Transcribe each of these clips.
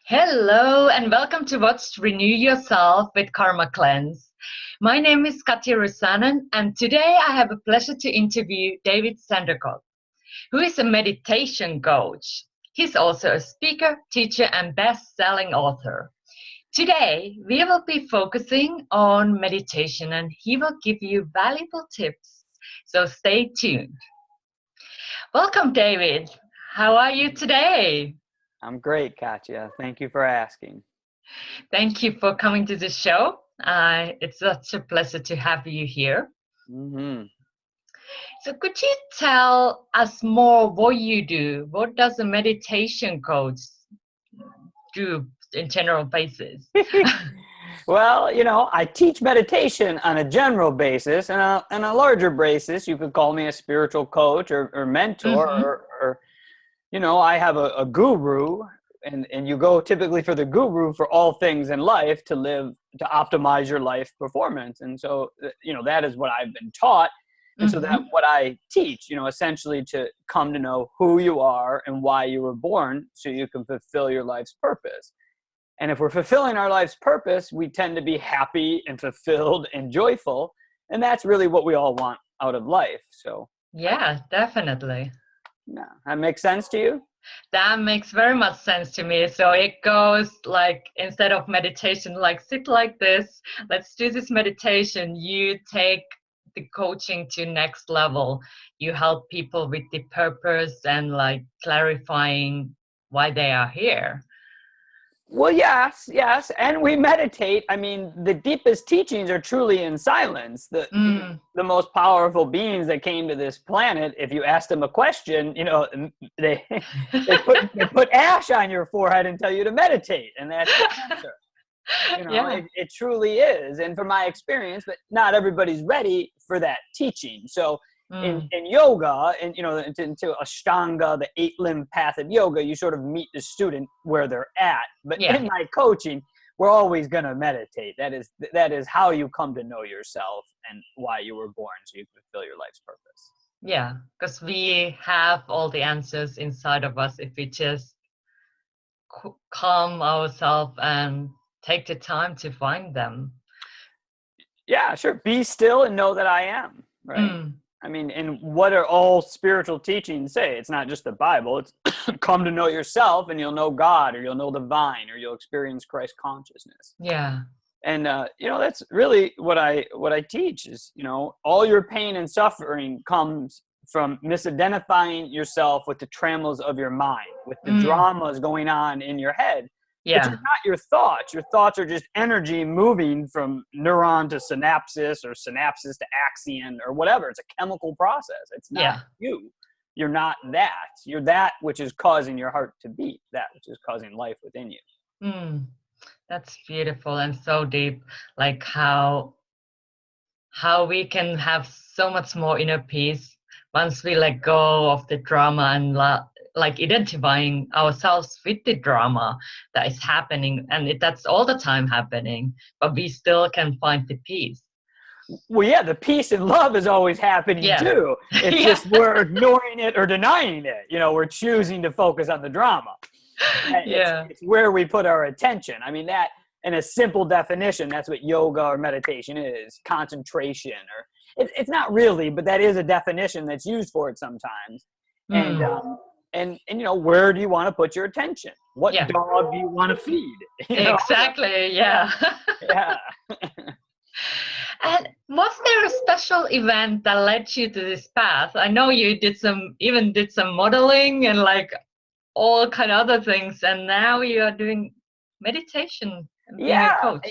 Hello and welcome to Watch Renew Yourself with Karma Cleanse. My name is Katja Rusanen and today I have a pleasure to interview David Sandercott, who is a meditation coach. He's also a speaker, teacher and best-selling author. Today we will be focusing on meditation and he will give you valuable tips, so stay tuned. Welcome David, how are you today? I'm great, Katja. Thank you for asking. Thank you for coming to the show. It's such a pleasure to have you here. Mm-hmm. So could you tell us more what you do? What does a meditation coach do in general basis? Well, I teach meditation on a general basis and a larger basis. You could call me a spiritual coach or mentor Mm-hmm. or I have a guru and you go typically for the guru for all things in life to optimize your life performance. And so, that is what I've been taught. And so that what I teach, essentially to come to know who you are and why you were born so you can fulfill your life's purpose. And if we're fulfilling our life's purpose, we tend to be happy and fulfilled and joyful. And that's really what we all want out of life. So Yeah, definitely. yeah, that makes sense to you? That makes very much sense to me. So it goes like, instead of meditation, like sit like this, let's do this meditation. You take the coaching to next level. You help people with the purpose and like clarifying why they are here. Well, yes. And we meditate. I mean, the deepest teachings are truly in silence. The most powerful beings that came to this planet, if you ask them a question, they put ash on your forehead and tell you to meditate. And that's the answer. Yeah. It truly is. And from my experience, but not everybody's ready for that teaching. So in yoga and, into Ashtanga, the 8-limb path of yoga, you sort of meet the student where they're at. But in my coaching, we're always going to meditate. That is how you come to know yourself and why you were born, so you can fulfill your life's purpose. Yeah, because we have all the answers inside of us if we just calm ourselves and take the time to find them. Yeah, sure. Be still and know that I am, right? I mean, and what are all spiritual teachings say? It's not just the Bible. It's come to know yourself and you'll know God, or you'll know the vine, or you'll experience Christ consciousness. Yeah. And, that's really what I teach is, all your pain and suffering comes from misidentifying yourself with the trammels of your mind, with the dramas going on in your head. Yeah. But you're not your thoughts. Your thoughts are just energy moving from neuron to synapses or synapses to axon or whatever. It's a chemical process. It's not you. You're not that. You're that which is causing your heart to beat, that which is causing life within you. That's beautiful and so deep, like how we can have so much more inner peace once we let go of the drama and like identifying ourselves with the drama that is happening, and that's all the time happening, but we still can find the peace. Well, yeah, the peace and love is always happening too. It's just we're ignoring it or denying it. We're choosing to focus on the drama. It's where we put our attention. I mean, that in a simple definition, that's what yoga or meditation is: concentration. Or it's not really, but that is a definition that's used for it sometimes. And where do you want to put your attention? What dog do you want to feed? Exactly. Yeah. Yeah. And was there a special event that led you to this path? I know you did some modeling and like all kind of other things, and now you are doing meditation and being a coach.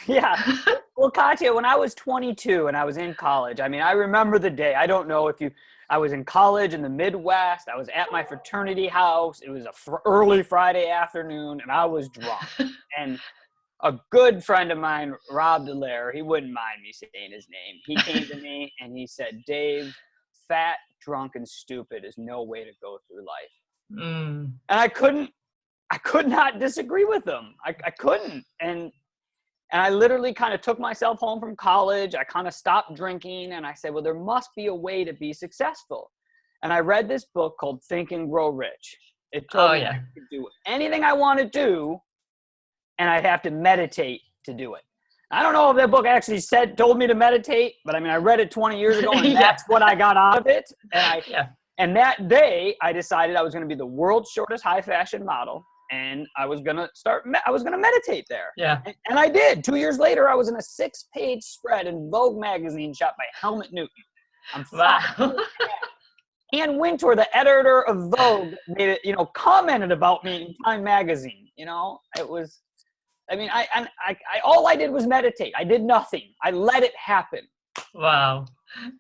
Yeah. Well, Katja, when I was 22 and I was in college, I mean, I remember the day. I don't know if I was in college in the Midwest. I was at my fraternity house. It was early Friday afternoon, and I was drunk. And a good friend of mine, Rob Delaire, he wouldn't mind me saying his name. He came to me and he said, "Dave, fat, drunk, and stupid is no way to go through life." And I could not disagree with him. I couldn't. And I literally kind of took myself home from college. I kind of stopped drinking and I said, well, there must be a way to be successful. And I read this book called Think and Grow Rich. It told me I could do anything I want to do and I'd have to meditate to do it. I don't know if that book actually told me to meditate, but I mean, I read it 20 years ago, and that's what I got out of it. And that day, I decided I was going to be the world's shortest high fashion model, and I was going to meditate there. Yeah. And I did. 2 years later, I was in a 6-page spread in Vogue Magazine shot by Helmut Newton. Wow. Ann Wintour, the editor of Vogue, made it, commented about me in Time Magazine. It was, I mean, I all I did was meditate. I did nothing. I let it happen. Wow,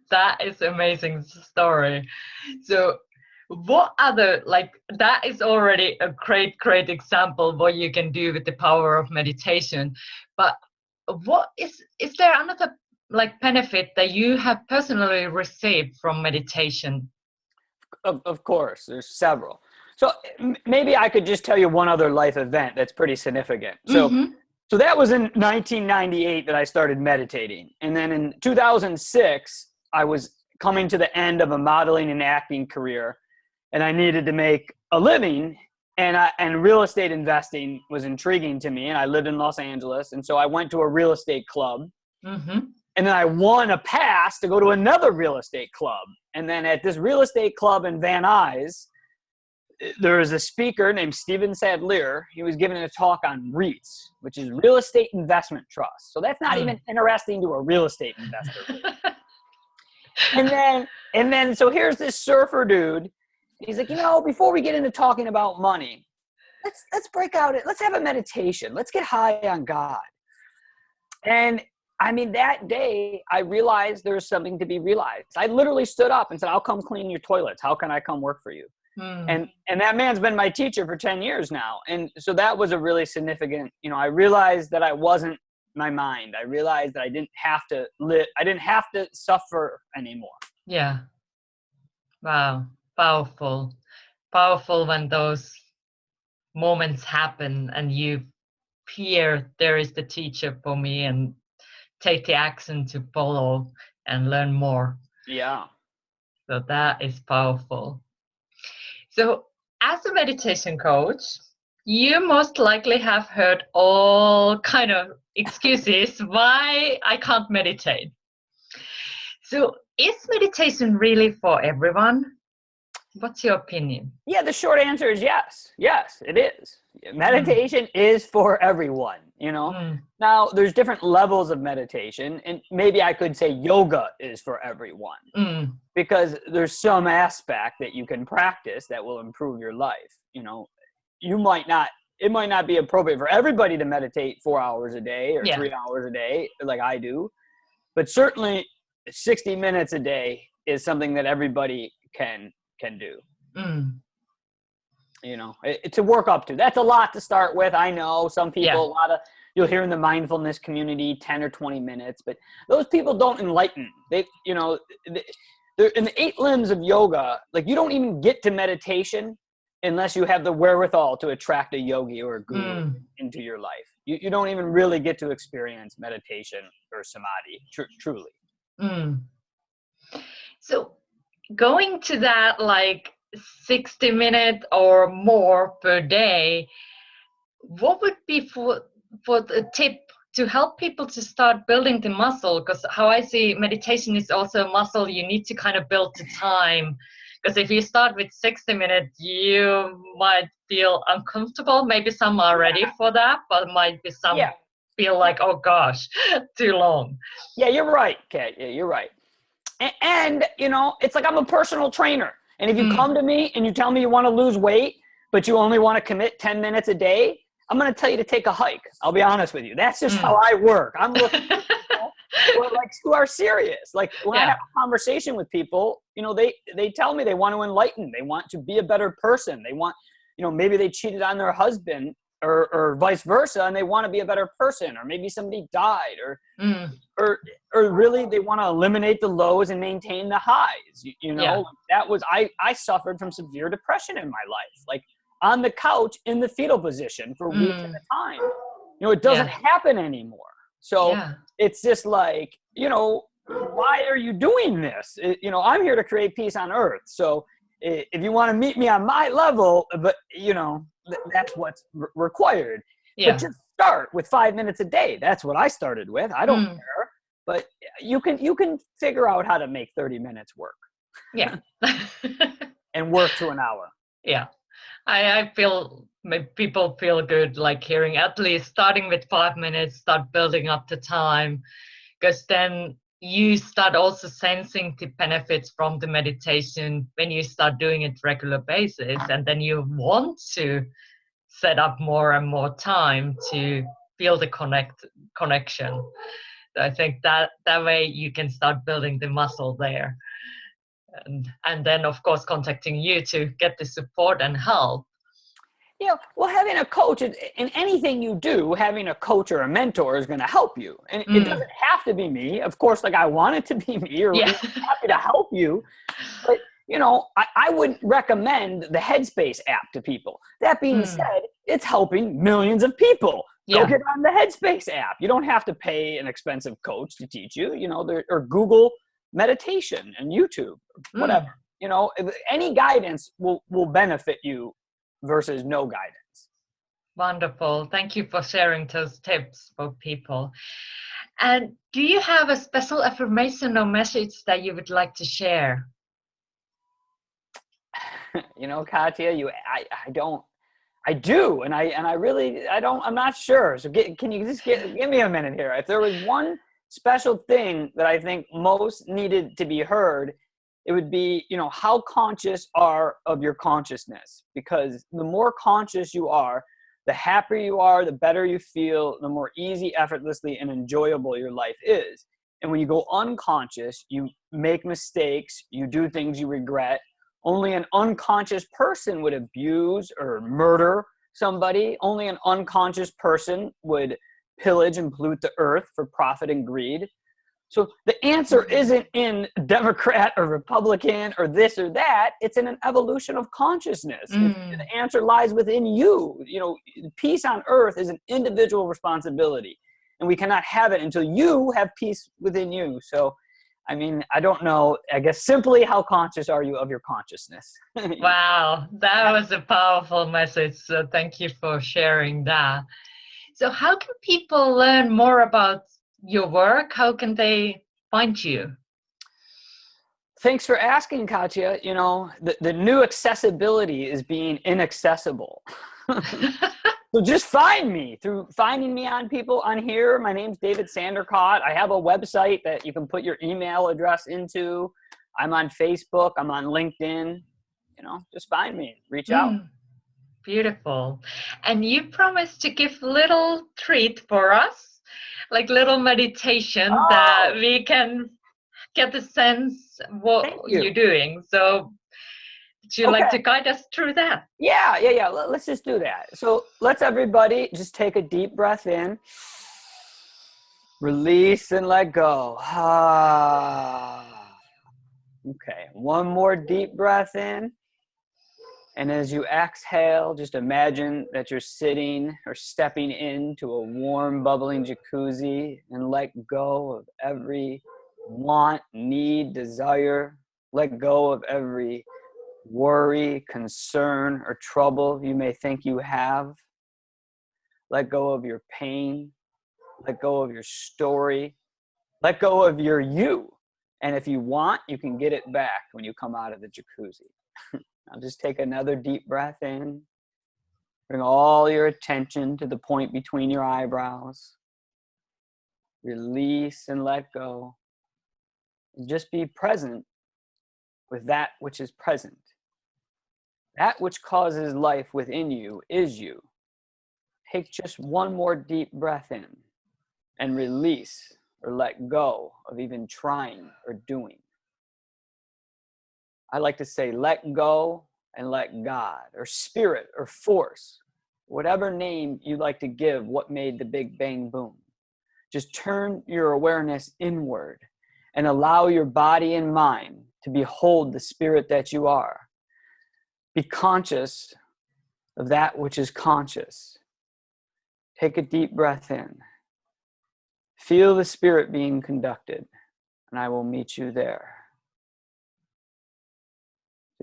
that is amazing story. So what other, that is already a great example of what you can do with the power of meditation. But what is there another benefit that you have personally received from meditation? Of course, there's several. So maybe I could just tell you one other life event that's pretty significant. So that was in 1998 that I started meditating. And then in 2006, I was coming to the end of a modeling and acting career, and I needed to make a living, and real estate investing was intriguing to me, and I lived in Los Angeles. And so I went to a real estate club, and then I won a pass to go to another real estate club. And then at this real estate club in Van Nuys, there was a speaker named Stephen Sadleir. He was giving a talk on REITs, which is real estate investment trust. So that's not even interesting to a real estate investor. and then so here's this surfer dude. He's like, before we get into talking about money, let's break out it. Let's have a meditation. Let's get high on God. And I mean, that day I realized there was something to be realized. I literally stood up and said, I'll come clean your toilets. How can I come work for you? And that man's been my teacher for 10 years now. And so that was a really significant, I realized that I wasn't my mind. I realized that I didn't have to live. I didn't have to suffer anymore. Yeah. Wow. Powerful when those moments happen and you hear there is the teacher for me and take the action to follow and learn more. Yeah. So that is powerful. So as a meditation coach, you most likely have heard all kind of excuses why I can't meditate. So is meditation really for everyone? What's your opinion? Yeah, the short answer is yes. Yes, it is. Meditation is for everyone, Now, there's different levels of meditation, and maybe I could say yoga is for everyone because there's some aspect that you can practice that will improve your life. It might not be appropriate for everybody to meditate 4 hours a day or 3 hours a day like I do, but certainly 60 minutes a day is something that everybody can do. To work up to. That's a lot to start with. I know some people, you'll hear in the mindfulness community 10 or 20 minutes, but those people don't enlighten. They're in the 8 limbs of yoga. You don't even get to meditation unless you have the wherewithal to attract a yogi or a guru into your life. You don't even really get to experience meditation or samadhi, truly. So going to that 60 minutes or more per day, what would be for the tip to help people to start building the muscle? Because how I see meditation is also a muscle you need to kind of build the time. Because if you start with 60 minutes, you might feel uncomfortable. Maybe some are ready for that, but might be some feel like, oh gosh, too long. Yeah, you're right, Kat. Yeah, you're right. And it's like I'm a personal trainer. And if you come to me and you tell me you want to lose weight, but you only want to commit 10 minutes a day, I'm going to tell you to take a hike. I'll be honest with you. That's just how I work. I'm looking for people who are serious. When I have a conversation with people, they tell me they want to enlighten. They want to be a better person. They want, maybe they cheated on their husband or vice versa, and they want to be a better person, or maybe somebody died, or really they want to eliminate the lows and maintain the highs. That was, I suffered from severe depression in my life, on the couch in the fetal position for weeks at a time. It doesn't happen anymore. So it's just why are you doing this? I'm here to create peace on earth. So if you want to meet me on my level, but that's what's required. But Yeah. just start with 5 minutes a day. That's what I started with. I don't care. But you can figure out how to make 30 minutes work. Yeah. And work to an hour. Yeah. I feel people feel good like hearing at least starting with 5 minutes, start building up the time, because then you start also sensing the benefits from the meditation when you start doing it regular basis, and then you want to set up more and more time to feel the connection. I think that way you can start building the muscle there, and then of course contacting you to get the support and help. Yeah, well, having a coach in anything you do, having a coach or a mentor is going to help you. And it doesn't have to be me. Of course, like I want it to be me, or Yeah. I'm happy to help you. But, you know, I wouldn't recommend the Headspace app to people. That being said, it's helping millions of people. Go Yeah. get on the Headspace app. You don't have to pay an expensive coach to teach you, you know, or Google meditation and YouTube, whatever. You know, any guidance will benefit you versus no guidance. Wonderful. Thank you for sharing those tips for people. And do you have a special affirmation or message that you would like to share? You know, Katya, I don't. I do, and I really, I don't. I'm not sure. So can you just give me a minute here? If there was one special thing that I think most needed to be heard, it would be, you know, how conscious are of your consciousness. Because the more conscious you are, the happier you are, the better you feel, the more easy, effortlessly, and enjoyable your life is. And when you go unconscious, you make mistakes, you do things you regret. Only an unconscious person would abuse or murder somebody. Only an unconscious person would pillage and pollute the earth for profit and greed. So the answer isn't in Democrat or Republican or this or that. It's in an evolution of consciousness. The answer lies within you. You know, peace on earth is an individual responsibility, and we cannot have it until you have peace within you. So, I mean, I don't know. I guess simply, how conscious are you of your consciousness? Wow, that was a powerful message. So thank you for sharing that. So how can people learn more about your work? How can they find you? Thanks for asking, Katya. You know, the new accessibility is being inaccessible. So just find me through finding me on here. My name's David Sandercott. I have a website that you can put your email address into. I'm on Facebook. I'm on LinkedIn. You know, just find me. Reach out. Beautiful. And you promised to give little treat for us, like little meditation that we can get the sense what you're doing. So would you like to guide us through that? Yeah. Let's just do that. So let's everybody just take a deep breath in. Release and let go. Okay. One more deep breath in. And as you exhale, just imagine that you're sitting or stepping into a warm, bubbling jacuzzi, and let go of every want, need, desire. Let go of every worry, concern, or trouble you may think you have. Let go of your pain. Let go of your story. Let go of your you. And if you want, you can get it back when you come out of the jacuzzi. Now just take another deep breath in. Bring all your attention to the point between your eyebrows. Release and let go. And just be present with that which is present. That which causes life within you is you. Take just one more deep breath in and release or let go of even trying or doing. I like to say, let go and let God, or spirit, or force, whatever name you like to give what made the Big Bang Boom. Just turn your awareness inward and allow your body and mind to behold the spirit that you are. Be conscious of that which is conscious. Take a deep breath in. Feel the spirit being conducted, and I will meet you there.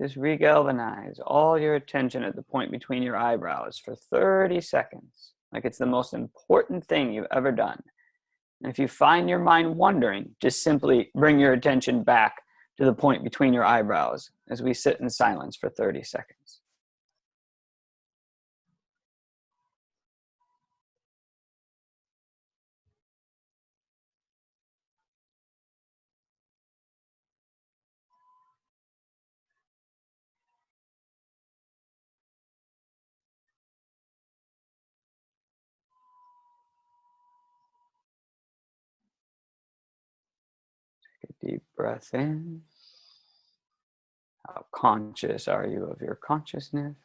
Just regalvanize all your attention at the point between your eyebrows for 30 seconds. like it's the most important thing you've ever done. And if you find your mind wandering, just simply bring your attention back to the point between your eyebrows as we sit in silence for 30 seconds. Take a deep breath in. How conscious are you of your consciousness?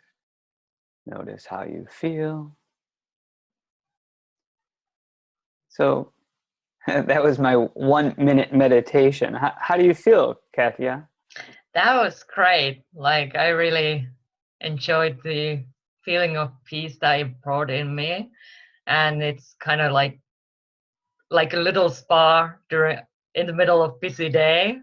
Notice how you feel. So that was my 1 minute meditation. How do you feel, Katya? That was great. Like, I really enjoyed the feeling of peace that it brought in me. And it's kind of like a little spa in the middle of busy day.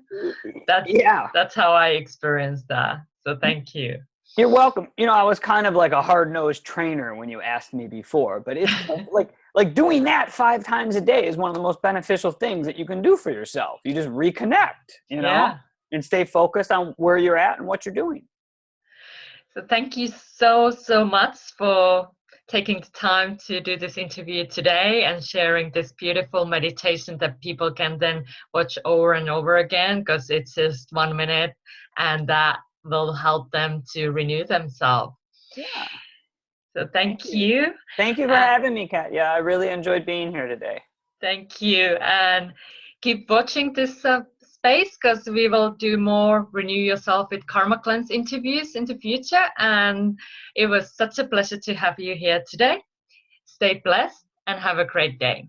That's how I experienced that. So thank you. You're welcome. You know, I was kind of like a hard-nosed trainer when you asked me before, but it's like doing that 5 times a day is one of the most beneficial things that you can do for yourself. You just reconnect, you know, and stay focused on where you're at and what you're doing. So thank you so much for taking the time to do this interview today and sharing this beautiful meditation that people can then watch over and over again, because it's just 1 minute and that will help them to renew themselves. Yeah. So thank you. Thank you for having me, Katya. I really enjoyed being here today. Thank you. And keep watching this space, because we will do more Renew Yourself with Karma Cleanse interviews in the future. And it was such a pleasure to have you here today. Stay blessed and have a great day.